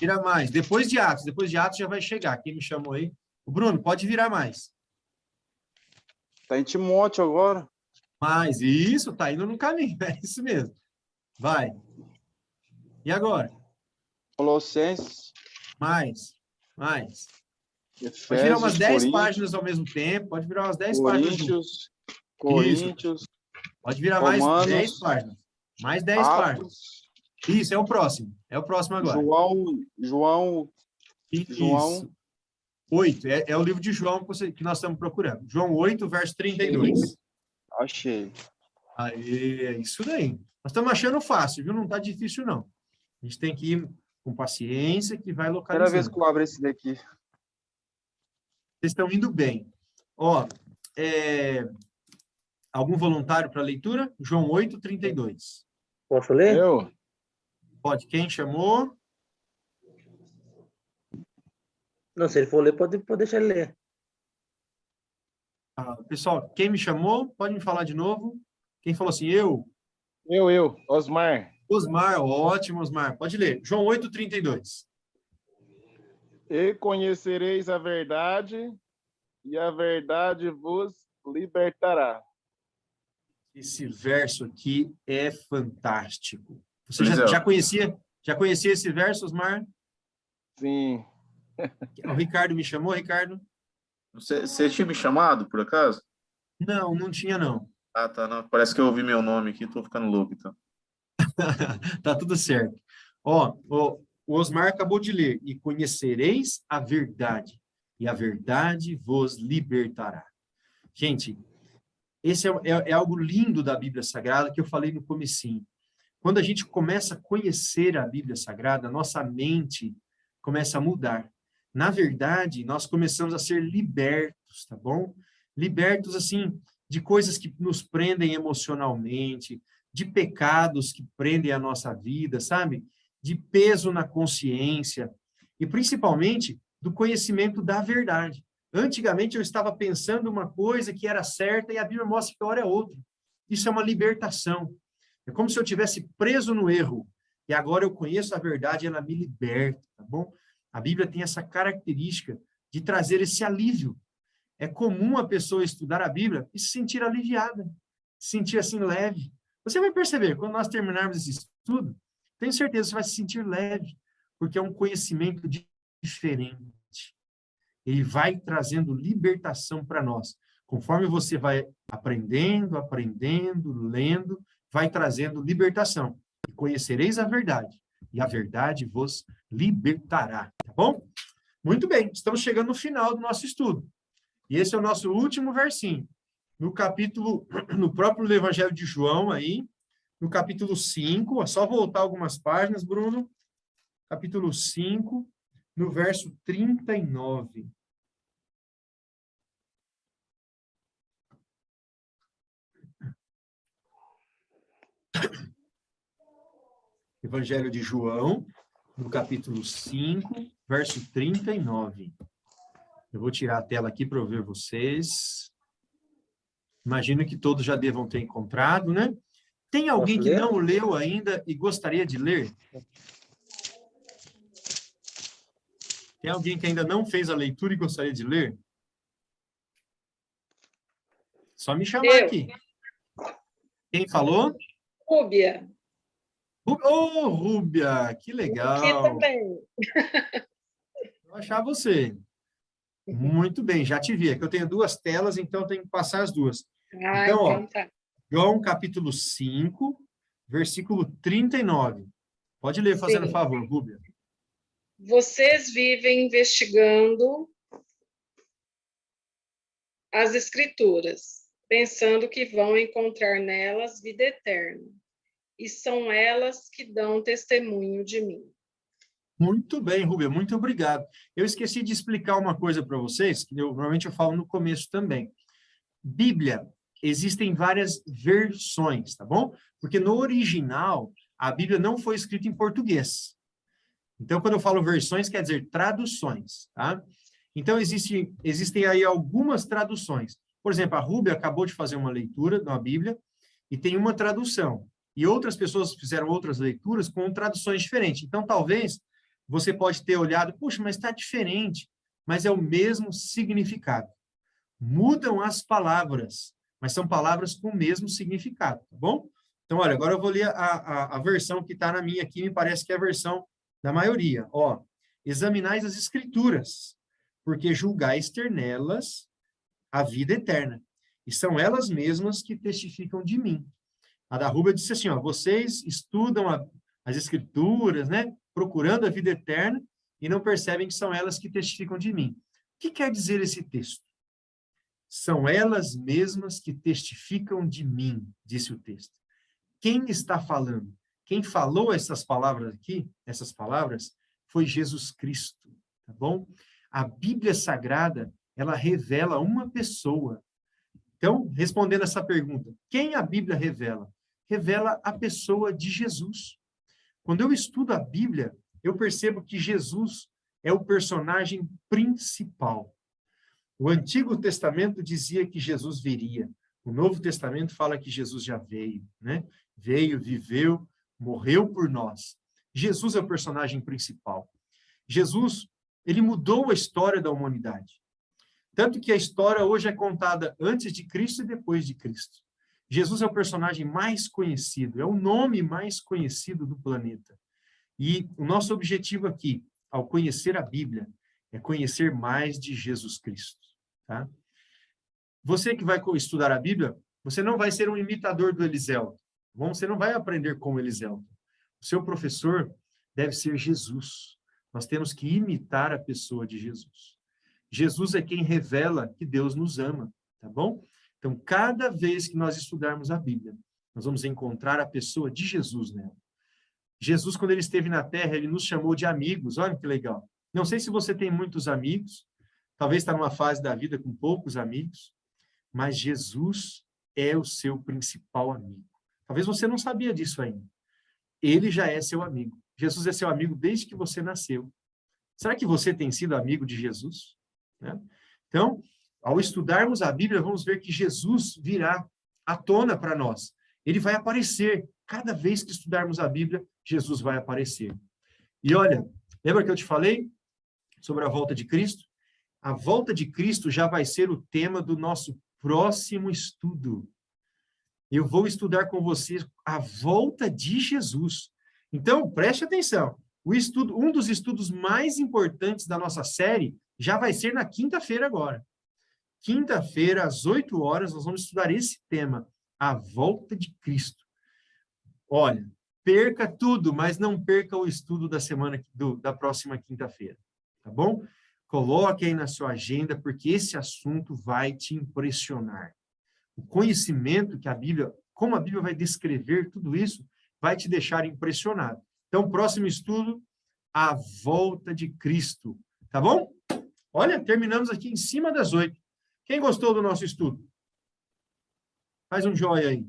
S1: Vira mais. Depois de Atos já vai chegar. Quem me chamou aí? O Bruno, pode virar mais.
S4: Está em Timóteo agora.
S1: Mais. Isso, tá indo no caminho. É isso mesmo. Vai. E agora?
S4: Colossenses,
S1: Mais. Mais. Pode
S4: Efésios,
S1: virar umas 10
S4: Coríntios,
S1: páginas ao mesmo tempo. Pode virar umas 10 páginas juntas.
S4: Coríntios,
S1: Pode virar mais
S4: Romanos,
S1: 10 páginas. Mais 10 páginas.
S4: Atos,
S1: Isso, é o próximo. É o próximo agora.
S4: João,
S1: Isso. 8. É o livro de João que nós estamos procurando. João 8, verso 32.
S4: achei.
S1: Aí, é isso daí. Nós estamos achando fácil, viu? Não está difícil, não. A gente tem que ir com paciência que vai
S4: Primeira vez
S1: localizando.
S4: que eu abro esse daqui.
S1: Vocês estão indo bem. Ó, algum voluntário para leitura? João 8, 32.
S2: Posso ler?
S10: Eu?
S1: Pode. Quem chamou?
S2: Não, se ele for ler, pode deixar ele ler.
S1: Pessoal, quem me chamou? Pode me falar de novo. Quem falou assim? Eu?
S10: Eu, Osmar.
S1: Osmar, ótimo, Osmar. Pode ler. João 8, 32.
S10: E conhecereis a verdade, e a verdade vos libertará.
S1: Esse verso aqui é fantástico. Você
S11: Eliseu.
S1: já conhecia esse verso, Osmar?
S10: Sim.
S1: O Ricardo me chamou, Ricardo?
S11: Você tinha me chamado, por acaso?
S1: Não tinha, não.
S11: Ah, tá. Não. Parece que eu ouvi meu nome aqui, tô ficando louco, então.
S1: Tá tudo certo. Ó, o Osmar acabou de ler. E conhecereis a verdade, e a verdade vos libertará. Gente, esse é algo lindo da Bíblia Sagrada que eu falei no comecinho. Quando a gente começa a conhecer a Bíblia Sagrada, nossa mente começa a mudar. Na verdade, nós começamos a ser libertos, tá bom? Libertos, assim, de coisas que nos prendem emocionalmente, de pecados que prendem a nossa vida, sabe? De peso na consciência e, principalmente, do conhecimento da verdade. Antigamente, eu estava pensando uma coisa que era certa e a Bíblia mostra que a hora é outra. Isso é uma libertação. É como se eu tivesse preso no erro e agora eu conheço a verdade e ela me liberta, tá bom? A Bíblia tem essa característica de trazer esse alívio. É comum a pessoa estudar a Bíblia e se sentir aliviada, se sentir assim leve. Você vai perceber, quando nós terminarmos esse estudo, tenho certeza que você vai se sentir leve, porque é um conhecimento diferente. Ele vai trazendo libertação para nós. Conforme você vai aprendendo, lendo, vai trazendo libertação. E conhecereis a verdade, e a verdade vos libertará. Tá bom? Muito bem, estamos chegando no final do nosso estudo. E esse é o nosso último versinho. No próprio Evangelho de João, aí, no capítulo 5, é só voltar algumas páginas, Bruno. Capítulo 5, no verso 39. Evangelho de João, no capítulo 5, verso 39. Eu vou tirar a tela aqui para eu ver vocês. Imagino que todos já devam ter encontrado, né? Tem alguém que não leu ainda e gostaria de ler? Tem alguém que ainda não fez a leitura e gostaria de ler? Só me chamar aqui. Quem falou?
S12: Rúbia.
S1: Ô, Rúbia, que legal.
S12: Aqui também.
S1: Vou achar você. Muito bem, já te vi. É que eu tenho duas telas, então eu tenho que passar as duas. Então, ó,
S12: tá.
S1: João capítulo 5, versículo 39. Pode ler, fazendo favor, Rúbia.
S12: Vocês vivem investigando as Escrituras, pensando que vão encontrar nelas vida eterna. E são elas que dão testemunho de mim.
S1: Muito bem, Rúbia, muito obrigado. Eu esqueci de explicar uma coisa para vocês, que normalmente eu falo no começo também. Bíblia, existem várias versões, tá bom? Porque no original, a Bíblia não foi escrita em português. Então, quando eu falo versões, quer dizer traduções, tá? Então, existem aí algumas traduções. Por exemplo, a Rúbia acabou de fazer uma leitura na Bíblia e tem uma tradução. E outras pessoas fizeram outras leituras com traduções diferentes. Então, talvez você pode ter olhado, puxa, mas está diferente. Mas é o mesmo significado. Mudam as palavras, mas são palavras com o mesmo significado, tá bom? Então, olha, agora eu vou ler a versão que está na minha aqui, me parece que é a versão da maioria. Ó, examinais as Escrituras, porque julgais ter nelas a vida eterna, e são elas mesmas que testificam de mim. A da Rúbia disse assim, ó, vocês estudam as Escrituras, né, procurando a vida eterna, e não percebem que são elas que testificam de mim. O que quer dizer esse texto? São elas mesmas que testificam de mim, disse o texto. Quem está falando? Quem falou essas palavras aqui, essas palavras, foi Jesus Cristo, tá bom? A Bíblia Sagrada, ela revela uma pessoa. Então, respondendo essa pergunta, quem a Bíblia revela? Revela a pessoa de Jesus. Quando eu estudo a Bíblia, eu percebo que Jesus é o personagem principal. O Antigo Testamento dizia que Jesus viria. O Novo Testamento fala que Jesus já veio, né? Veio, viveu, morreu por nós. Jesus é o personagem principal. Jesus, ele mudou a história da humanidade. Tanto que a história hoje é contada antes de Cristo e depois de Cristo. Jesus é o personagem mais conhecido, é o nome mais conhecido do planeta. E o nosso objetivo aqui, ao conhecer a Bíblia, é conhecer mais de Jesus Cristo, tá? Você que vai estudar a Bíblia, você não vai ser um imitador do Eliseu. Você não vai aprender com Eliseu. O seu professor deve ser Jesus. Nós temos que imitar a pessoa de Jesus. Jesus é quem revela que Deus nos ama, tá bom? Então, cada vez que nós estudarmos a Bíblia, nós vamos encontrar a pessoa de Jesus nela. Jesus, quando ele esteve na Terra, ele nos chamou de amigos. Olha que legal. Não sei se você tem muitos amigos, talvez está numa fase da vida com poucos amigos, mas Jesus é o seu principal amigo. Talvez você não sabia disso ainda. Ele já é seu amigo. Jesus é seu amigo desde que você nasceu. Será que você tem sido amigo de Jesus? Né? Então, ao estudarmos a Bíblia, vamos ver que Jesus virá à tona para nós. Ele vai aparecer. Cada vez que estudarmos a Bíblia, Jesus vai aparecer. E olha, lembra que eu te falei sobre a volta de Cristo? A volta de Cristo já vai ser o tema do nosso próximo estudo. Eu vou estudar com vocês a volta de Jesus. Então, preste atenção. Um dos estudos mais importantes da nossa série já vai ser na quinta-feira agora. Quinta-feira, às 8 horas, nós vamos estudar esse tema, a volta de Cristo. Olha, perca tudo, mas não perca o estudo da próxima quinta-feira, tá bom? Coloque aí na sua agenda, porque esse assunto vai te impressionar. O conhecimento que como a Bíblia vai descrever tudo isso, vai te deixar impressionado. Então, próximo estudo, a volta de Cristo, tá bom? Olha, terminamos aqui em cima das 8. Quem gostou do nosso estudo? Faz um joinha aí.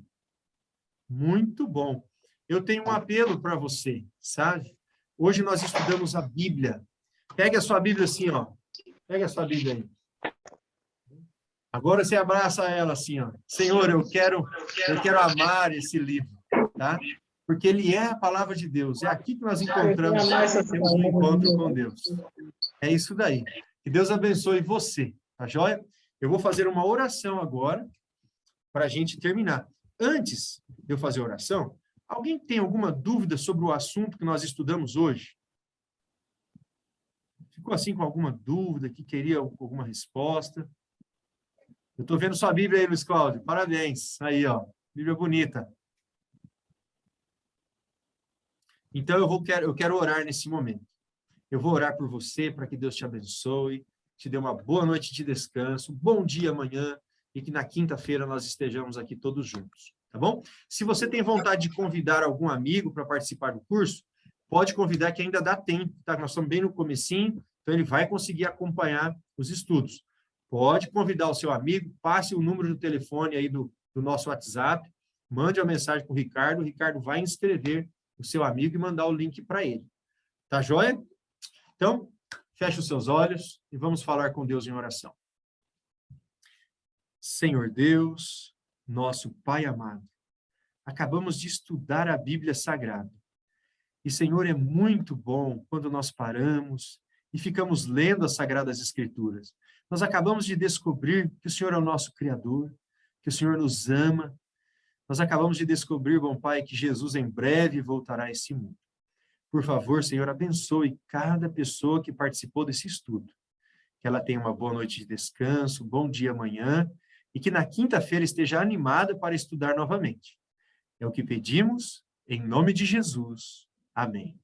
S1: Muito bom. eu tenho um apelo para você, sabe? Hoje nós estudamos a Bíblia. Pega a sua Bíblia assim, ó. Pega a sua Bíblia aí. Agora você abraça ela assim, ó. Senhor, eu quero amar esse livro, tá? Porque ele é a palavra de Deus. É aqui que nós encontramos, temos um encontro com Deus. É isso daí. Que Deus abençoe você, tá joia? Eu vou fazer uma oração agora para a gente terminar. Antes de eu fazer a oração, alguém tem alguma dúvida sobre o assunto que nós estudamos hoje? Ficou assim com alguma dúvida, que queria alguma resposta? Eu estou vendo sua Bíblia aí, Luiz Cláudio. Parabéns. Aí, ó. Bíblia bonita. Então, eu quero orar nesse momento. Eu vou orar por você, para que Deus te abençoe, te dê uma boa noite de descanso, bom dia amanhã, e que na quinta-feira nós estejamos aqui todos juntos, tá bom? Se você tem vontade de convidar algum amigo para participar do curso, pode convidar, que ainda dá tempo, tá? Nós estamos bem no comecinho, então ele vai conseguir acompanhar os estudos. Pode convidar o seu amigo, passe o número do telefone aí do nosso WhatsApp, mande uma mensagem para o Ricardo vai inscrever o seu amigo e mandar o link para ele. Tá joia? Então, feche os seus olhos e vamos falar com Deus em oração. Senhor Deus, nosso Pai amado, acabamos de estudar a Bíblia Sagrada. E, Senhor, é muito bom quando nós paramos e ficamos lendo as Sagradas Escrituras. Nós acabamos de descobrir que o Senhor é o nosso Criador, que o Senhor nos ama. Nós acabamos de descobrir, bom Pai, que Jesus em breve voltará a esse mundo. Por favor, Senhor, abençoe cada pessoa que participou desse estudo. Que ela tenha uma boa noite de descanso, bom dia amanhã, e que na quinta-feira esteja animada para estudar novamente. É o que pedimos, em nome de Jesus. Amém.